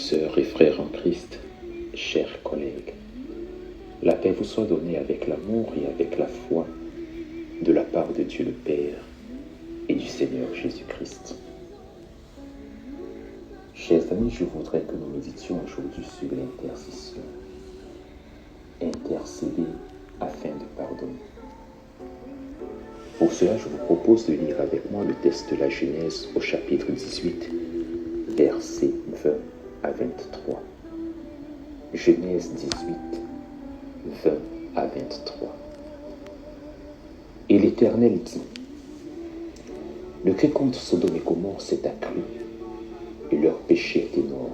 sœurs et frères en Christ, chers collègues, la paix vous soit donnée avec l'amour et avec la foi de la part de Dieu le Père et du Seigneur Jésus-Christ. Chers amis, je voudrais que nous méditions aujourd'hui sur l'intercession. Intercéder afin de pardonner. Pour cela, je vous propose de lire avec moi le texte de la Genèse au chapitre 18, versets 20 à 23. Genèse 18, 20 à 23. Et l'Éternel dit, le cri contre Sodome et Gomorrhe s'est accru, et leur péché est énorme.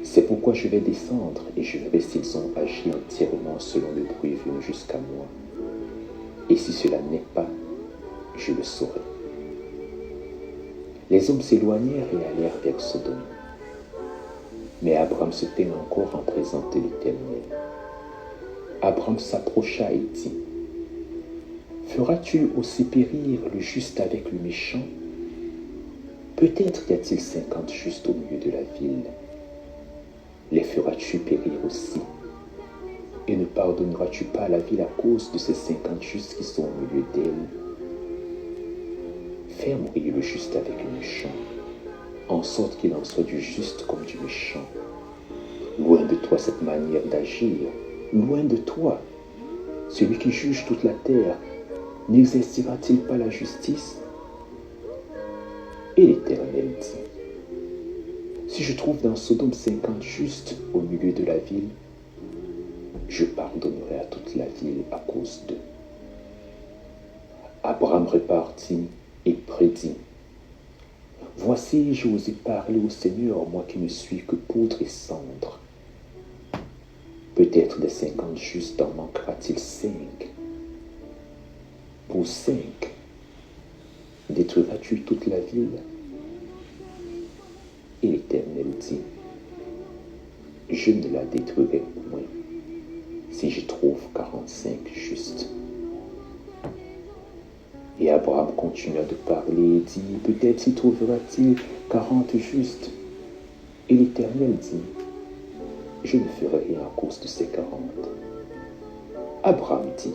C'est pourquoi je vais descendre et je verrai s'ils ont agi entièrement selon le bruit venu jusqu'à moi. Et si cela n'est pas, je le saurai. Les hommes s'éloignèrent et allèrent vers Sodome. Mais Abraham se tint encore en présence de l'Éternel. Abraham s'approcha et dit, feras-tu aussi périr le juste avec le méchant? Peut-être y a-t-il 50 justes au milieu de la ville. Les feras-tu périr aussi? Et ne pardonneras-tu pas la ville à cause de ces 50 justes qui sont au milieu d'elle? Fais mourir le juste avec le méchant, en sorte qu'il en soit du juste comme du méchant. Loin de toi cette manière d'agir, loin de toi. Celui qui juge toute la terre, n'exercera-t-il pas la justice? Et l'Éternel dit, si je trouve dans Sodome 50 justes au milieu de la ville, je pardonnerai à toute la ville à cause d'eux. Abraham repartit et prédit, voici, je vous ai parlé au Seigneur, moi qui ne suis que poudre et cendre. Peut-être des 50 justes en manquera-t-il 5. Pour 5, détruiras-tu toute la ville? Et l'Éternel dit, je ne la détruirai point, si je trouve 45 justes. Et Abraham continua de parler et dit, peut-être s'y trouvera-t-il 40 justes. Et l'Éternel dit, je ne ferai rien à cause de ces 40. Abraham dit,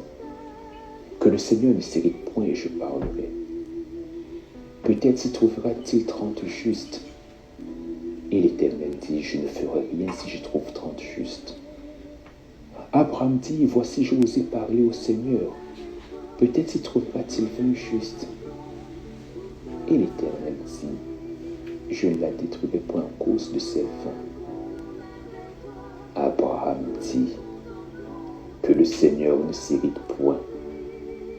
que le Seigneur ne s'irrite point et je parlerai. Peut-être s'y trouvera-t-il 30 justes. Et l'Éternel dit, je ne ferai rien si je trouve 30 justes. Abraham dit, voici, je vous ai parlé au Seigneur. Peut-être s'y trouvera-t-il 20 justes. Et l'Éternel dit, je ne la détruirai point à cause de ces 20. Abraham dit, que le Seigneur ne s'irrite point,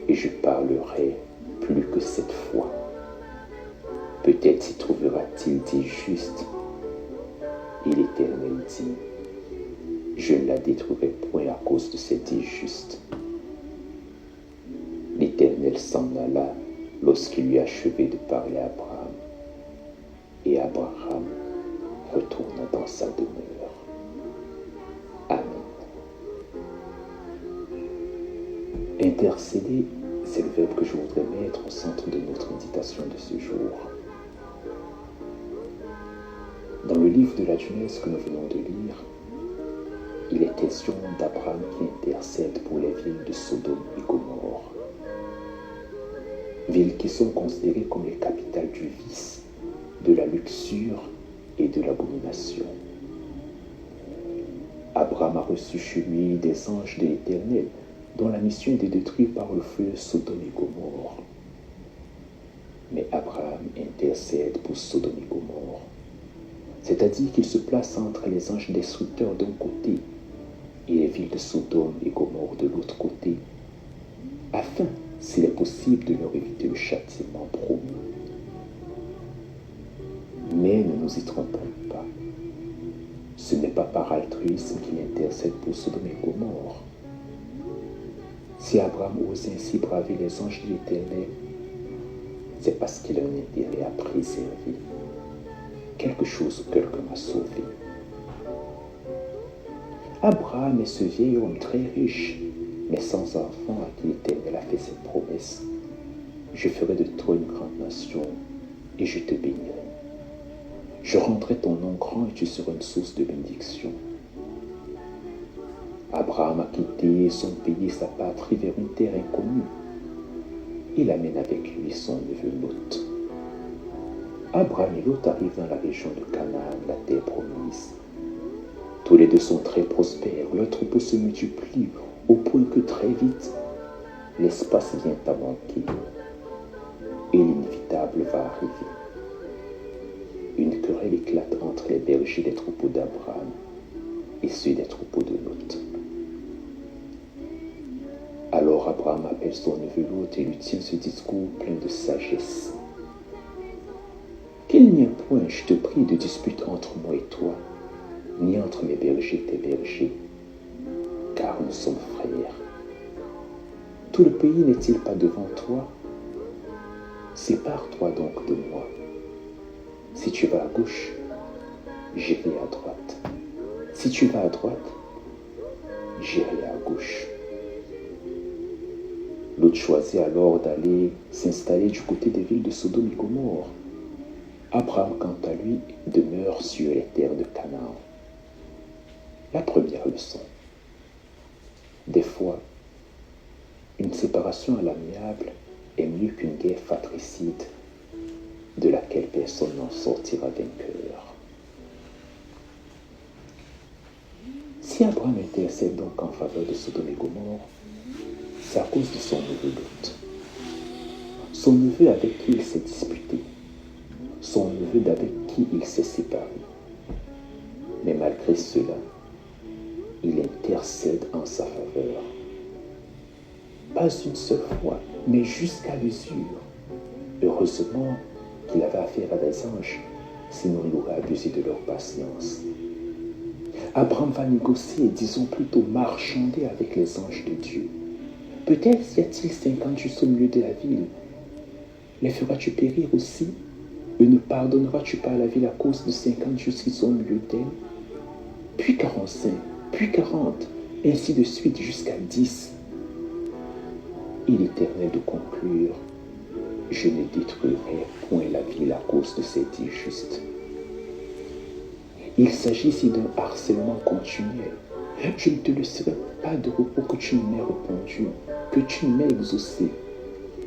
et je parlerai plus que cette fois. Peut-être s'y trouvera-t-il 10 justes. Et l'Éternel dit, je ne la détruirai point à cause de ces 10 justes. L'Éternel s'en alla lorsqu'il eut achevé de parler à Abraham. Et Abraham retourna dans sa demeure. Amen. Intercéder, c'est le verbe que je voudrais mettre au centre de notre méditation de ce jour. Dans le livre de la Genèse que nous venons de lire, il est question d'Abraham qui intercède pour les villes de Sodome et Gomorrhe. Villes qui sont considérées comme les capitales du vice, de la luxure et de l'abomination. Abraham a reçu chez lui des anges de l'Éternel, dont la mission est de détruire par le feu Sodome et Gomorrhe. Mais Abraham intercède pour Sodome et Gomorrhe. C'est-à-dire qu'il se place entre les anges destructeurs d'un côté et les villes de Sodome et Gomorrhe de l'autre côté, afin, s'il est possible, de leur éviter le châtiment promis. Mais ne nous y trompons pas. Ce n'est pas par altruisme qu'il intercède pour Sodome et Gomorrhe. Si Abraham ose ainsi braver les anges de l'Éternel, c'est parce qu'il a un intérêt à préserver quelque chose ou quelqu'un à sauver. Abraham est ce vieil homme très riche, mais sans enfant, à qui l'Éternel a fait cette promesse. Je ferai de toi une grande nation et je te bénirai. Je rendrai ton nom grand et tu seras une source de bénédiction. Abraham a quitté son pays et sa patrie vers une terre inconnue. Il amène avec lui son neveu Lot. Abraham et Lot arrivent dans la région de Canaan, la terre promise. Tous les deux sont très prospères. Leur troupeau se multiplie au point que très vite, l'espace vient à manquer. Et l'inévitable va arriver. Une querelle éclate entre les bergers des troupeaux d'Abraham et ceux des troupeaux de Lot. Alors Abraham appelle son neveu Lot et lui tient ce discours plein de sagesse. Qu'il n'y ait point, je te prie, de dispute entre moi et toi, ni entre mes bergers et tes bergers, car nous sommes frères. Tout le pays n'est-il pas devant toi? Sépare-toi donc de moi. Si tu vas à gauche, j'irai à droite. Si tu vas à droite, j'irai à gauche. Lot choisit alors d'aller s'installer du côté des villes de Sodome et Gomorrhe. Abraham, quant à lui, demeure sur les terres de Canaan. La première leçon. Des fois, une séparation à l'amiable est mieux qu'une guerre fratricide de laquelle personne n'en sortira vainqueur. Si Abraham intercède donc en faveur de Sodome et Gomorrhe, c'est à cause de son neveu Lot. Son neveu avec qui il s'est disputé. Son neveu d'avec qui il s'est séparé. Mais malgré cela, il intercède en sa faveur. Pas une seule fois, mais jusqu'à l'usure. Heureusement qu'il avait affaire à des anges, sinon il aurait abusé de leur patience. Abraham va négocier, disons plutôt marchander avec les anges de Dieu. Peut-être y a-t-il 50 justes au milieu de la ville. Les feras-tu périr aussi? Et ne pardonneras-tu pas à la ville à cause de 50 justes qui sont au milieu d'elle? Puis 45, puis 40, ainsi de suite jusqu'à 10. Il est éternel de conclure: je ne détruirai point la ville à cause de ces 10 justes. Il s'agit ici d'un harcèlement continuel. Je ne te laisserai pas de repos que tu ne m'aies répondu, que tu ne m'aies exaucé,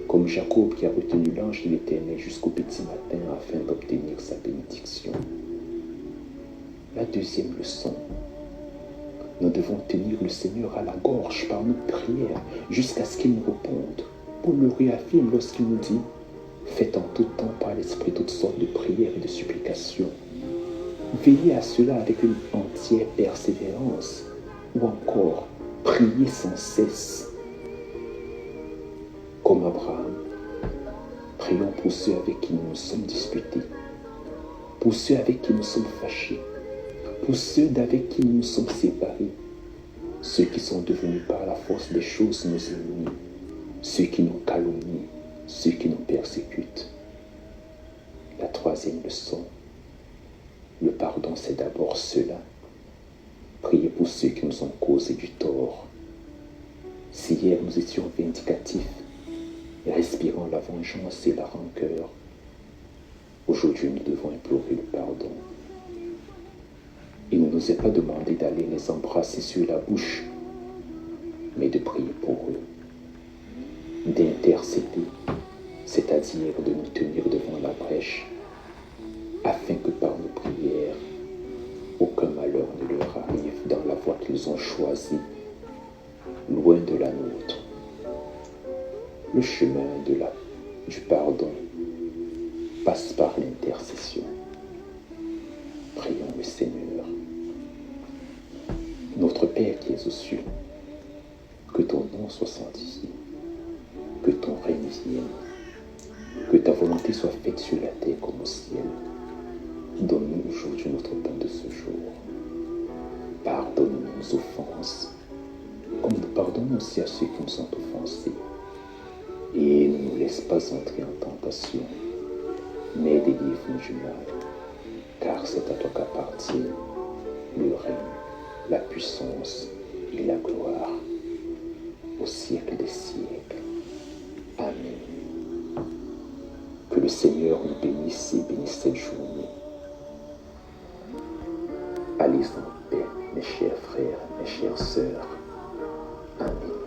comme Jacob qui a retenu l'ange de l'Éternel jusqu'au petit matin afin d'obtenir sa bénédiction. La deuxième leçon. Nous devons tenir le Seigneur à la gorge par nos prières jusqu'à ce qu'il nous réponde. Paul le réaffirme lorsqu'il nous dit: faites en tout temps par l'Esprit toutes sortes de prières et de supplications. Veillez à cela avec une entière persévérance, ou encore priez sans cesse. Comme Abraham, prions pour ceux avec qui nous nous sommes disputés, pour ceux avec qui nous sommes fâchés, pour ceux d'avec qui nous nous sommes séparés, ceux qui sont devenus par la force des choses nos ennemis, ceux qui nous calomnient, ceux qui nous persécutent. La troisième leçon. Le pardon, c'est d'abord cela. Priez pour ceux qui nous ont causé du tort. Si hier nous étions vindicatifs, respirant la vengeance et la rancœur, aujourd'hui nous devons implorer le pardon. Il ne nous est pas demandé d'aller les embrasser sur la bouche, mais de prier pour eux, d'intercéder, c'est-à-dire de nous tenir devant la brèche, afin que par nos prières, aucun malheur ne leur arrive dans la voie qu'ils ont choisie, loin de la nôtre. Le chemin du pardon passe par l'intercession. Prions le Seigneur. Notre Père qui es aux cieux, que ton nom soit sanctifié, que ton règne vienne, que ta volonté soit faite sur la terre comme au ciel. Donne-nous aujourd'hui notre pain de ce jour. Pardonne-nous nos offenses, comme nous pardonnons aussi à ceux qui nous ont offensés. Et ne nous laisse pas entrer en tentation, mais délivre-nous du mal, car c'est à toi qu'appartient le règne, la puissance et la gloire, au siècle des siècles. Amen. Que le Seigneur nous bénisse et bénisse cette journée. Soyez en paix, mes chers frères, mes chères sœurs. Amen.